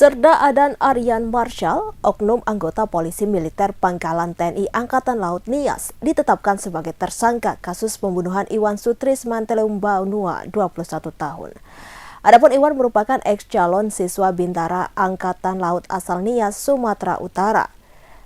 Serda Adan Aryan Marshall, oknum anggota polisi militer Pangkalan TNI Angkatan Laut Nias, ditetapkan sebagai tersangka kasus pembunuhan Iwan Sutrisman Teleumbanua, 21 tahun. Adapun Iwan merupakan ex-calon siswa Bintara Angkatan Laut asal Nias, Sumatera Utara.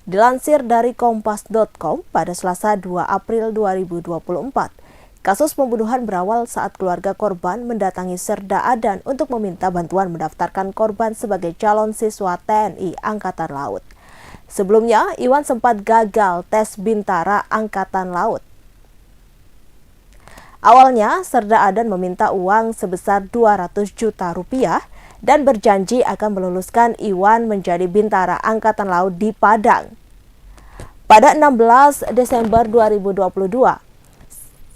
Dilansir dari Kompas.com pada Selasa 2 April 2024, kasus pembunuhan berawal saat keluarga korban mendatangi Serda Adan untuk meminta bantuan mendaftarkan korban sebagai calon siswa TNI Angkatan Laut. Sebelumnya, Iwan sempat gagal tes Bintara Angkatan Laut. Awalnya, Serda Adan meminta uang sebesar 200 juta rupiah dan berjanji akan meluluskan Iwan menjadi Bintara Angkatan Laut di Padang. Pada 16 Desember 2022,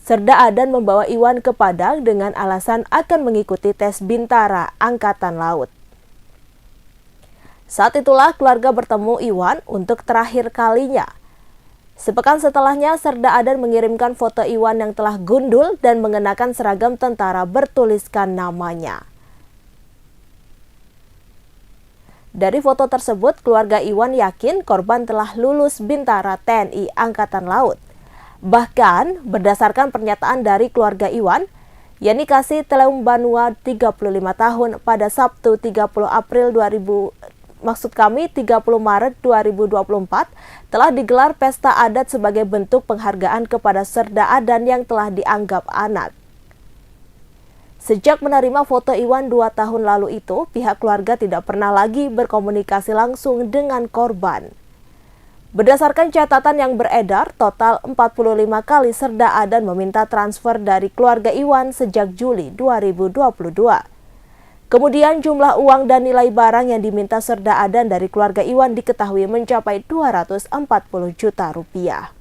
Serda Adan membawa Iwan ke Padang dengan alasan akan mengikuti tes Bintara Angkatan Laut. Saat itulah keluarga bertemu Iwan untuk terakhir kalinya. Sepekan setelahnya, Serda Adan mengirimkan foto Iwan yang telah gundul dan mengenakan seragam tentara bertuliskan namanya. Dari foto tersebut, keluarga Iwan yakin korban telah lulus Bintara TNI Angkatan Laut. Bahkan, berdasarkan pernyataan dari keluarga Iwan, Yani Kasih Teleumbanua 35 tahun pada Sabtu 30 Maret 2024 telah digelar pesta adat sebagai bentuk penghargaan kepada Serda Adan yang telah dianggap anak. Sejak menerima foto Iwan 2 tahun lalu itu, pihak keluarga tidak pernah lagi berkomunikasi langsung dengan korban. Berdasarkan catatan yang beredar, total 45 kali Serda Adan meminta transfer dari keluarga Iwan sejak Juli 2022. Kemudian jumlah uang dan nilai barang yang diminta Serda Adan dari keluarga Iwan diketahui mencapai 240 juta rupiah.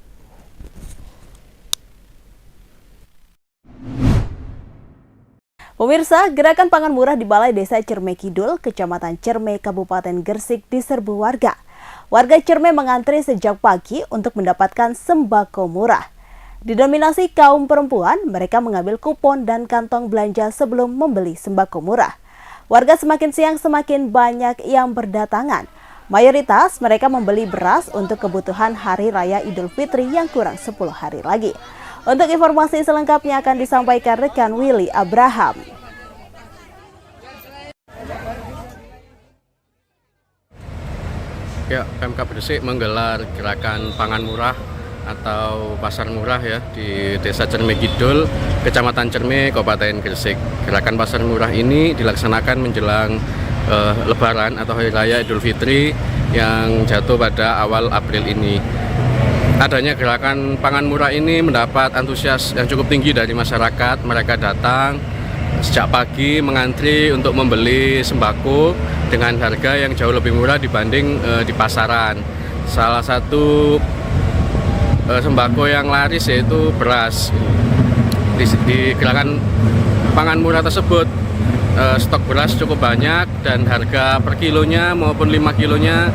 Pemirsa, gerakan pangan murah di Balai Desa Cerme Kidul, Kecamatan Cerme, Kabupaten Gresik diserbu warga. Warga Cerme mengantri sejak pagi untuk mendapatkan sembako murah. Didominasi kaum perempuan, mereka mengambil kupon dan kantong belanja sebelum membeli sembako murah. Warga semakin siang semakin banyak yang berdatangan. Mayoritas mereka membeli beras untuk kebutuhan Hari Raya Idul Fitri yang kurang 10 hari lagi. Untuk informasi selengkapnya akan disampaikan rekan Willy Abraham. Ya, Pemkab Gresik menggelar gerakan pangan murah atau pasar murah ya di Desa Cerme Kidul, Kecamatan Cerme, Kabupaten Gresik. Gerakan pasar murah ini dilaksanakan menjelang Lebaran atau Hari Raya Idul Fitri yang jatuh pada awal April ini. Adanya gerakan pangan murah ini mendapat antusias yang cukup tinggi dari masyarakat. Mereka datang sejak pagi mengantri untuk membeli sembako dengan harga yang jauh lebih murah dibanding di pasaran. Salah satu sembako yang laris yaitu beras. Di gerakan pangan murah tersebut stok beras cukup banyak dan harga per kilonya maupun 5 kilonya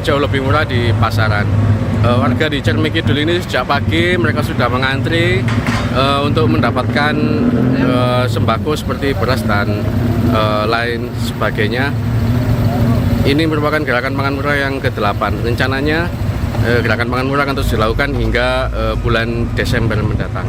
jauh lebih murah di pasaran. Warga di Cerme Kidul ini sejak pagi mereka sudah mengantri untuk mendapatkan sembako seperti beras dan lain sebagainya. Ini merupakan gerakan pangan murah yang ke-8. Rencananya gerakan pangan murah akan terus dilakukan hingga bulan Desember mendatang.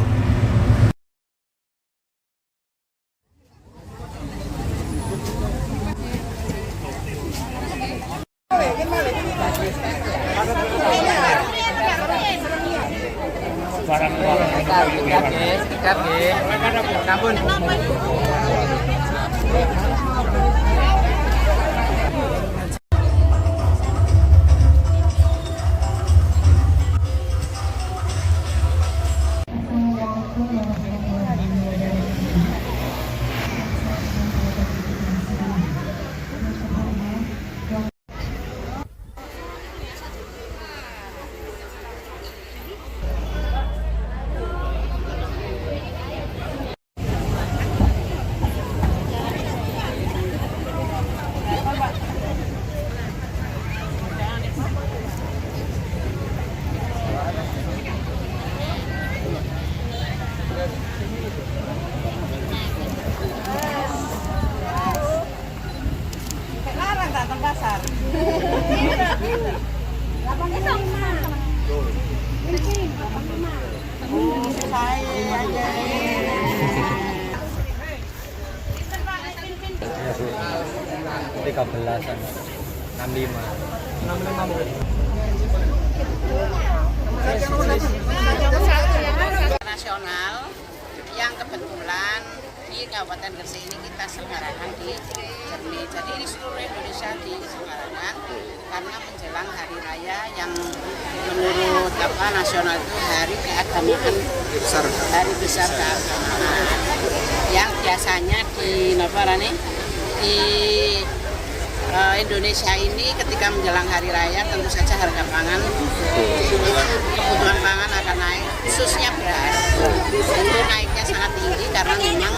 Tiga belasan, 65. Nasional yang kebetulan di Kabupaten Gresik ini kita selenggarakan di Cermi. Jadi ini seluruh Indonesia diselenggarakan karena menjelang hari raya yang menurut nasional itu hari keagamaan besar, hari besar keagamaan yang biasanya di Indonesia ini ketika menjelang hari raya tentu saja harga pangan, kebutuhan pangan akan naik, khususnya beras. Tentu naiknya sangat tinggi karena memang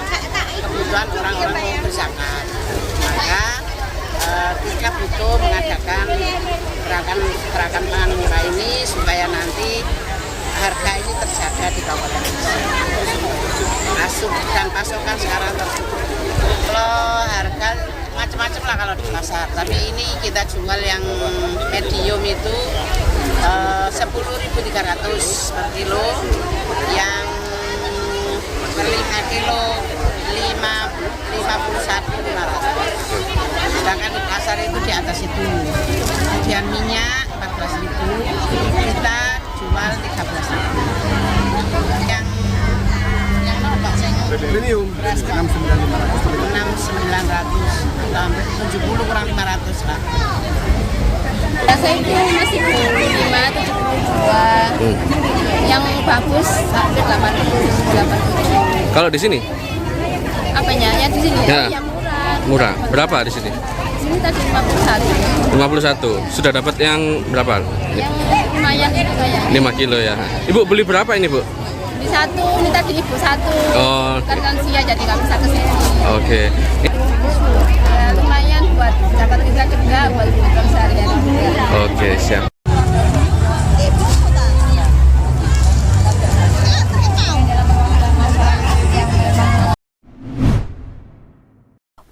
kebutuhan orang-orang mau berzakat. Maka kita butuh mengadakan gerakan pangan murah ini supaya nanti harga ini terjaga di Kabupaten Gresik. Dan pasokan sekarang tercukupi. Kalau harga macam-macam lah kalau di pasar, tapi ini kita jual yang medium itu 10.300 per kilo, yang per 5 kilo 51.500. Sedangkan di pasar itu di atas itu. Kemudian minyak 14.000, kita jual 13.000. Yang nolak saya Premium, 6.900 atau 70 kurang 500 lah. Saya itu masih 75, 72. Yang bagus hampir 80. Kalau di sini? Apanya? Ya di sini Ya. yang murah. Murah. Berapa di sini? Di sini tadi 51. 51. Sudah dapat yang berapa? Yang lumayan itu kayak 5 kilo ya. Ibu beli berapa ini, Bu? di satu, ini tadi ibu satu. Oh. Kan lansia jadi nggak bisa kesini. Oke. Ya, lumayan buat dapat kita juga buat kebutuhan sehari-hari juga. Oke, siap.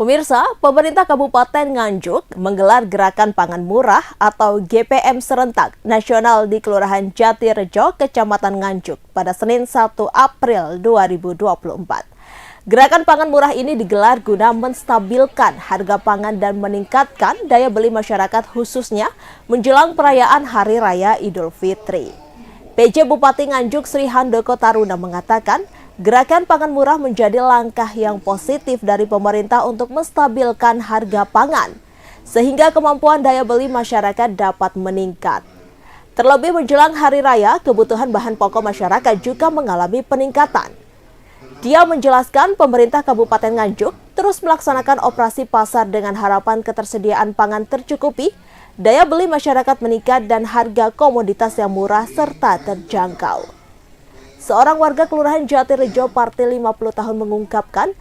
Pemirsa, pemerintah Kabupaten Nganjuk menggelar Gerakan Pangan Murah atau GPM Serentak Nasional di Kelurahan Jatirejo, Kecamatan Nganjuk pada Senin 1 April 2024. Gerakan pangan murah ini digelar guna menstabilkan harga pangan dan meningkatkan daya beli masyarakat khususnya menjelang perayaan Hari Raya Idul Fitri. PJ Bupati Nganjuk Sri Handoko Taruna mengatakan, gerakan pangan murah menjadi langkah yang positif dari pemerintah untuk menstabilkan harga pangan, sehingga kemampuan daya beli masyarakat dapat meningkat. Terlebih menjelang Hari Raya, kebutuhan bahan pokok masyarakat juga mengalami peningkatan. Dia menjelaskan pemerintah Kabupaten Nganjuk terus melaksanakan operasi pasar dengan harapan ketersediaan pangan tercukupi, daya beli masyarakat meningkat dan harga komoditas yang murah serta terjangkau. Seorang warga Kelurahan Jatirejo Parti 50 tahun mengungkapkan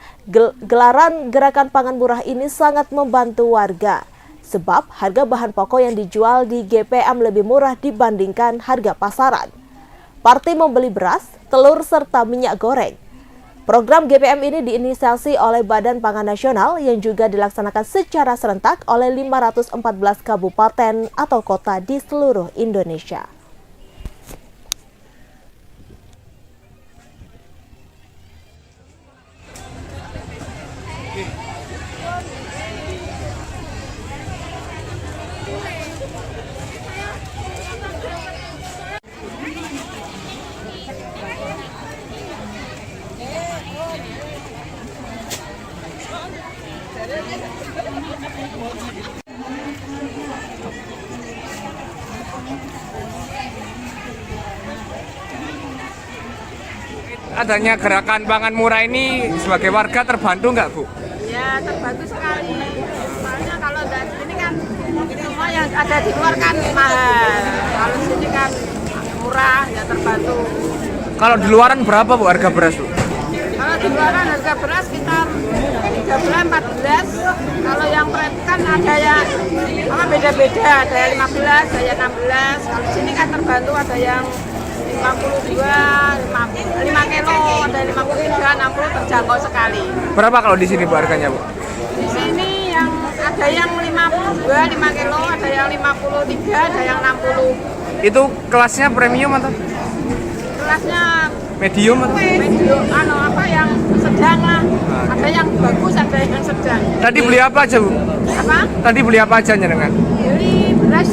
gelaran gerakan pangan murah ini sangat membantu warga. Sebab harga bahan pokok yang dijual di GPM lebih murah dibandingkan harga pasaran. Parti membeli beras, telur, serta minyak goreng. Program GPM ini diinisiasi oleh Badan Pangan Nasional yang juga dilaksanakan secara serentak oleh 514 kabupaten atau kota di seluruh Indonesia. Adanya gerakan pangan murah ini sebagai warga terbantu nggak, Bu? Ya, terbantu sekali. Soalnya kalau dari sini kan semua yang ada di luar kan mahal. Kalau di sini kan murah, ya terbantu. Kalau di luaran berapa, Bu, harga beras, Bu? Kalau di luaran harga beras sekitar 13, 14. Kalau yang prep kan ada yang beda-beda, ada yang 15, ada yang 16. Kalau di sini kan terbantu ada yang 52, 5 kilo, ada 53, 60 terjangkau sekali. Berapa kalau di sini, Bu, harganya, Bu? Di sini yang ada yang 52, 5 kilo, ada yang 53, ada yang 60. Itu kelasnya premium atau? kelasnya Medium atau? medium, yang sedang lah. Ada yang bagus, ada yang sedang. Tadi beli apa aja, Bu? Apa? Tadi beli apa aja dengan? Beli beras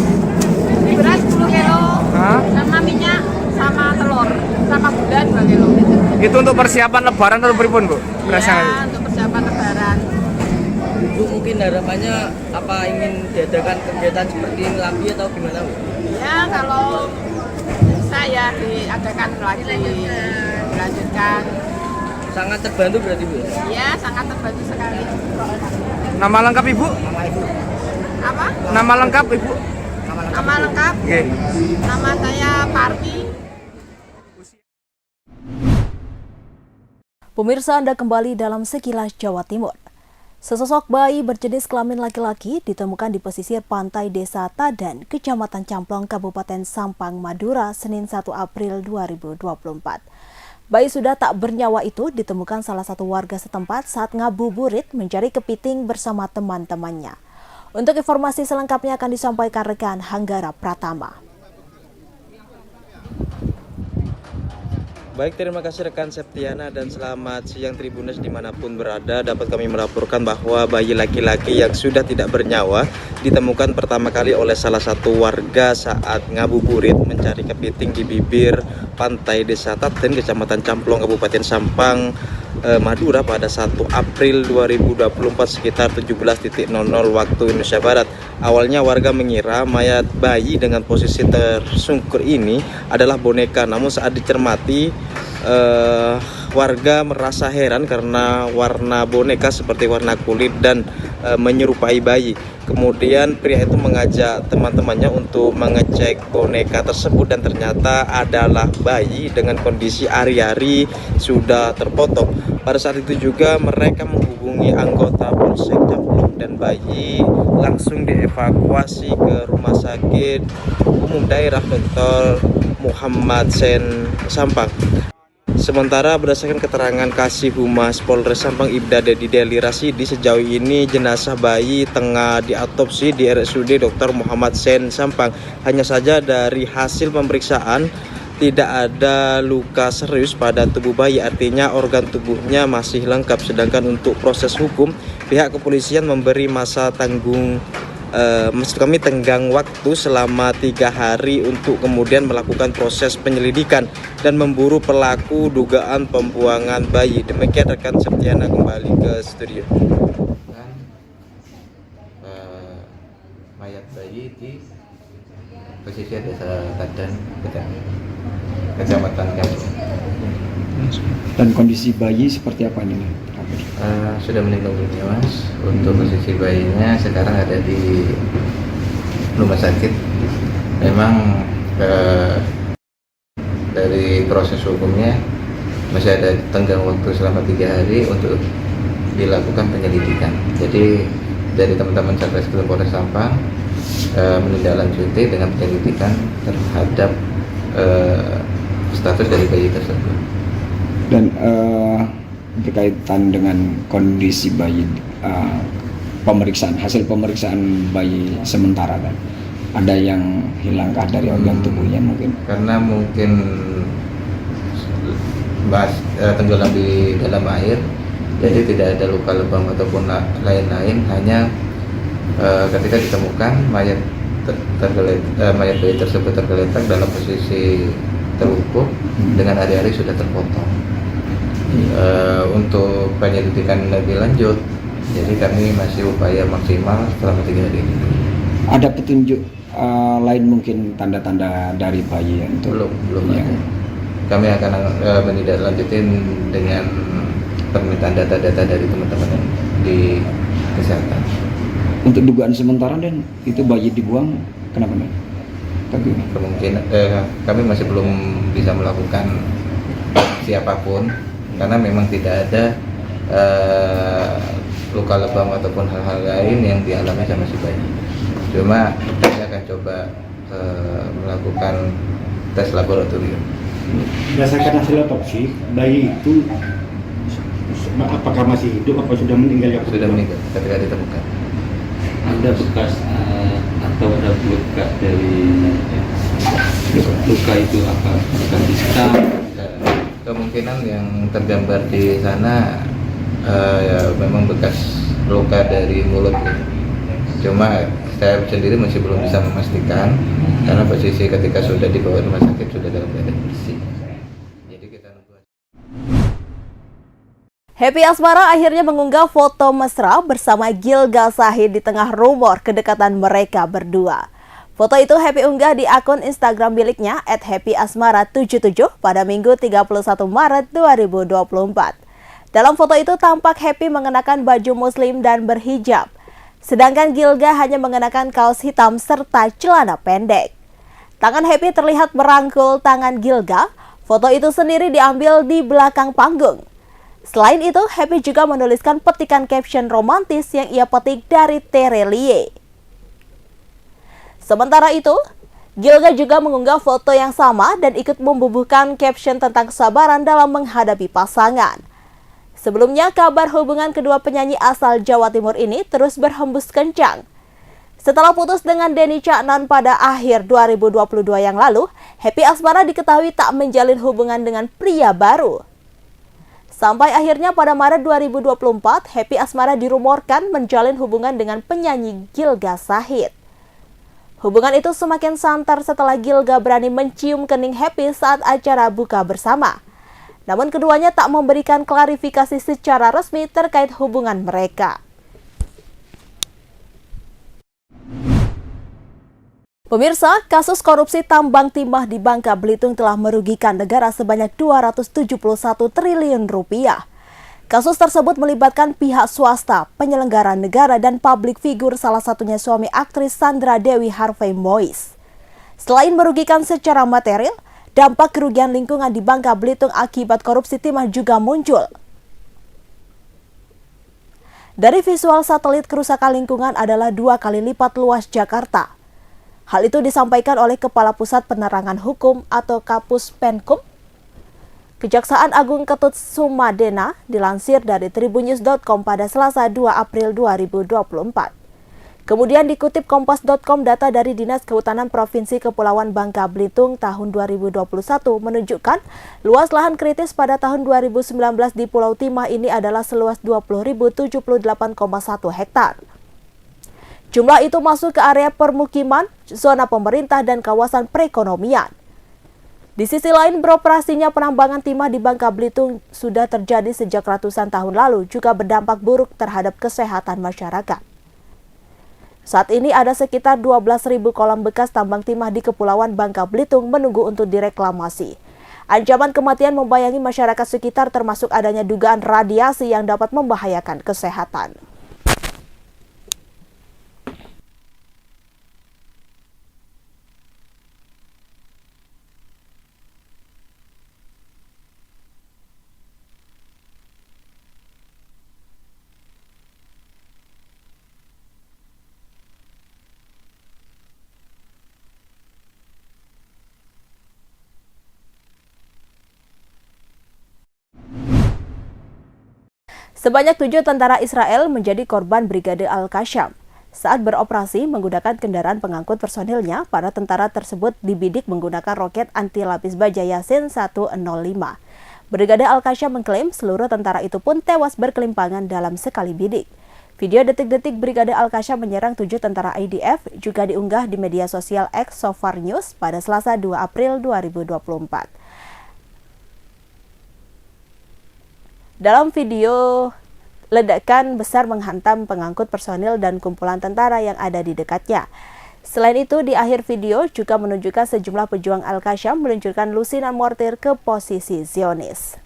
10 kilo, Hah? sama minyak, sama telur, sama gula 2 kilo. Itu untuk persiapan lebaran atau pripun, Bu? Berasnya. Ya, untuk persiapan lebaran. Bu, mungkin harapannya apa ingin diadakan kegiatan seperti ini lagi atau gimana, Bu? Ya, kalau bisa ya diadakan lagi, dilanjutkan. Sangat terbantu berarti, Bu? Ya, sangat terbantu sekali. Nama lengkap Ibu? Apa? Nama lengkap Ibu? Nama lengkap? Oke. Nama saya Parti. Pemirsa, Anda kembali dalam Sekilas Jawa Timur. Sesosok bayi berjenis kelamin laki-laki ditemukan di pesisir pantai Desa Tadan, Kecamatan Camplong, Kabupaten Sampang, Madura, Senin 1 April 2024. Bayi sudah tak bernyawa itu ditemukan salah satu warga setempat saat ngabuburit mencari kepiting bersama teman-temannya. Untuk informasi selengkapnya akan disampaikan rekan Hanggara Pratama. Baik, terima kasih rekan Septiana dan selamat siang Tribuners dimanapun berada. Dapat kami melaporkan bahwa bayi laki-laki yang sudah tidak bernyawa ditemukan pertama kali oleh salah satu warga saat ngabuburit mencari kepiting di bibir pantai Desa Taten, Kecamatan Camplong, Kabupaten Sampang, Madura pada 1 April 2024 sekitar 17.00 waktu Indonesia Barat. Awalnya warga mengira mayat bayi dengan posisi tersungkur ini adalah boneka, namun saat dicermati warga merasa heran karena warna boneka seperti warna kulit dan menyerupai bayi. Kemudian pria itu mengajak teman-temannya untuk mengecek boneka tersebut dan ternyata adalah bayi dengan kondisi ari-ari sudah terpotong. Pada saat itu juga mereka menghubungi anggota Polsek Camplong dan bayi langsung dievakuasi ke Rumah Sakit Umum Daerah Dr. Muhammad Sen Sampang. Sementara berdasarkan keterangan Kasih Humas Polres Sampang Ibda Dedi Deli Rasidi, sejauh ini jenazah bayi tengah diotopsi di RSUD Dr. Muhammad Sen Sampang. Hanya saja dari hasil pemeriksaan tidak ada luka serius pada tubuh bayi, artinya organ tubuhnya masih lengkap. Sedangkan untuk proses hukum, pihak kepolisian memberi masa tenggang waktu selama 3 hari untuk kemudian melakukan proses penyelidikan dan memburu pelaku dugaan pembuangan bayi. Demikian rekan Septiana kembali ke studio. Mayat bayi di pesisir Desa Tadan, Kecamatan Camplong. Dan kondisi bayi seperti apa ini? Sudah meninggal dunia, Mas. Untuk posisi bayinya sekarang ada di rumah sakit. Memang dari proses hukumnya masih ada tenggang waktu selama 3 hari untuk dilakukan penyelidikan. Jadi dari teman-teman Satreskrim Polres Sampang menindaklanjuti dengan penyelidikan terhadap status dari bayi tersebut. Dan berkaitan dengan kondisi bayi, hasil pemeriksaan bayi sementara kan, ada yang hilangkah dari organ tubuhnya mungkin? Karena mungkin tenggelam di dalam air, jadi tidak ada luka lebam ataupun lain-lain. Hanya ketika ditemukan mayat bayi tersebut tergeletak dalam posisi terlungkup dengan ari-ari sudah terpotong. Untuk penyelidikan lebih lanjut, jadi kami masih upaya maksimal selama 3 hari ini. Ada petunjuk lain mungkin tanda-tanda dari bayi ya, untuk belum ada. Kami akan menindaklanjutin dengan permintaan data-data dari teman-teman di kesehatan. Untuk dugaan sementara dan itu bayi dibuang kenapa nih? Kemungkinan kami masih belum bisa melakukan siapapun karena memang tidak ada luka lebam ataupun hal-hal lain yang dialami sama si bayi. Cuma kami akan coba melakukan tes laboratorium. Berdasarkan hasil otopsi, bayi itu apakah masih hidup atau sudah meninggal? Sudah meninggal ketika ditemukan. Ada bekas atau ada luka dari luka itu apa? Luka di Kemungkinan yang tergambar di sana ya memang bekas luka dari mulut ya. Cuma saya sendiri masih belum bisa memastikan karena posisi ketika sudah dibawa rumah sakit sudah dalam keadaan bersih. Jadi kita nunggu. Happy Asmara akhirnya mengunggah foto mesra bersama Gilga Shahid di tengah rumor kedekatan mereka berdua. Foto itu Happy unggah di akun Instagram miliknya @happyasmara77 pada Minggu 31 Maret 2024. Dalam foto itu tampak Happy mengenakan baju muslim dan berhijab. Sedangkan Gilga hanya mengenakan kaos hitam serta celana pendek. Tangan Happy terlihat merangkul tangan Gilga. Foto itu sendiri diambil di belakang panggung. Selain itu, Happy juga menuliskan petikan caption romantis yang ia petik dari Terelie. Sementara itu, Gilga juga mengunggah foto yang sama dan ikut membubuhkan caption tentang kesabaran dalam menghadapi pasangan. Sebelumnya, kabar hubungan kedua penyanyi asal Jawa Timur ini terus berhembus kencang. Setelah putus dengan Denny Caknan pada akhir 2022 yang lalu, Happy Asmara diketahui tak menjalin hubungan dengan pria baru. Sampai akhirnya pada Maret 2024, Happy Asmara dirumorkan menjalin hubungan dengan penyanyi Gilga Shahid. Hubungan itu semakin santer setelah Gilga berani mencium kening Happy saat acara buka bersama. Namun keduanya tak memberikan klarifikasi secara resmi terkait hubungan mereka. Pemirsa, kasus korupsi tambang timah di Bangka Belitung telah merugikan negara sebanyak 271 triliun rupiah. Kasus tersebut melibatkan pihak swasta, penyelenggara negara, dan publik figur, salah satunya suami aktris Sandra Dewi Harvey Mois. Selain merugikan secara material, dampak kerugian lingkungan di Bangka Belitung akibat korupsi timah juga muncul. Dari visual satelit, kerusakan lingkungan adalah 2 kali lipat luas Jakarta. Hal itu disampaikan oleh Kepala Pusat Penerangan Hukum atau Kapus Penkum, Kejaksaan Agung Ketut Sumadena, dilansir dari tribunnews.com pada Selasa 2 April 2024. Kemudian dikutip kompas.com, data dari Dinas Kehutanan Provinsi Kepulauan Bangka Belitung tahun 2021 menunjukkan luas lahan kritis pada tahun 2019 di Pulau Timah ini adalah seluas 20.078,1 hektar. Jumlah itu masuk ke area permukiman, zona pemerintah, dan kawasan perekonomian. Di sisi lain, beroperasinya penambangan timah di Bangka Belitung sudah terjadi sejak ratusan tahun lalu, juga berdampak buruk terhadap kesehatan masyarakat. Saat ini ada sekitar 12.000 kolam bekas tambang timah di Kepulauan Bangka Belitung menunggu untuk direklamasi. Ancaman kematian membayangi masyarakat sekitar, termasuk adanya dugaan radiasi yang dapat membahayakan kesehatan. Sebanyak 7 tentara Israel menjadi korban Brigade Al-Qassam. Saat beroperasi menggunakan kendaraan pengangkut personilnya, para tentara tersebut dibidik menggunakan roket anti-lapis baja Yasin 105. Brigade Al-Qassam mengklaim seluruh tentara itu pun tewas berkelimpangan dalam sekali bidik. Video detik-detik Brigade Al-Qassam menyerang 7 tentara IDF juga diunggah di media sosial X Sofar News pada Selasa 2 April 2024. Dalam video, ledakan besar menghantam pengangkut personil dan kumpulan tentara yang ada di dekatnya. Selain itu, di akhir video juga menunjukkan sejumlah pejuang Al-Qassam meluncurkan lusinan mortir ke posisi Zionis.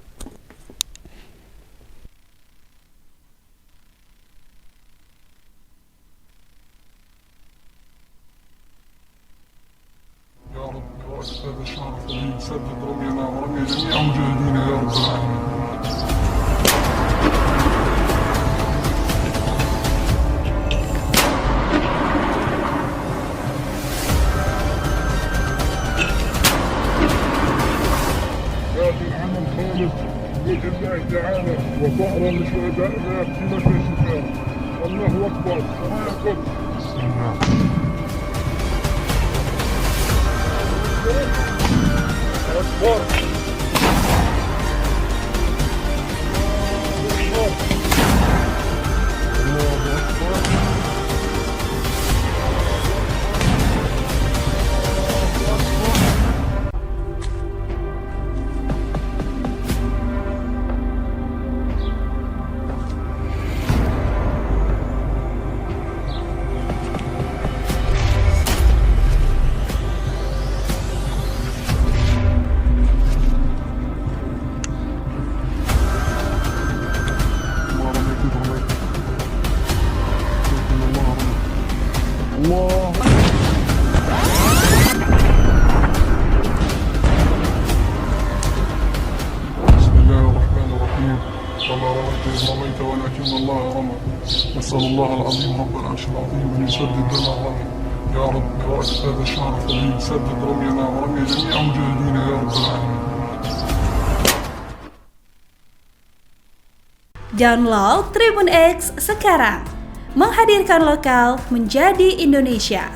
الله تعالى وظهرا لشهدائنا في مكان الشفاء. الله اكبر. الله اكبر. اكبر. نسأل الله العظيم رب العرش العظيم أن يسدد لنا الرمي يا رب بركة هذا الشهر الفضيل. سدد رمينا ورمي جميع مجاهدين يا رب العالمين. Download Tribun X sekarang, menghadirkan lokal menjadi Indonesia.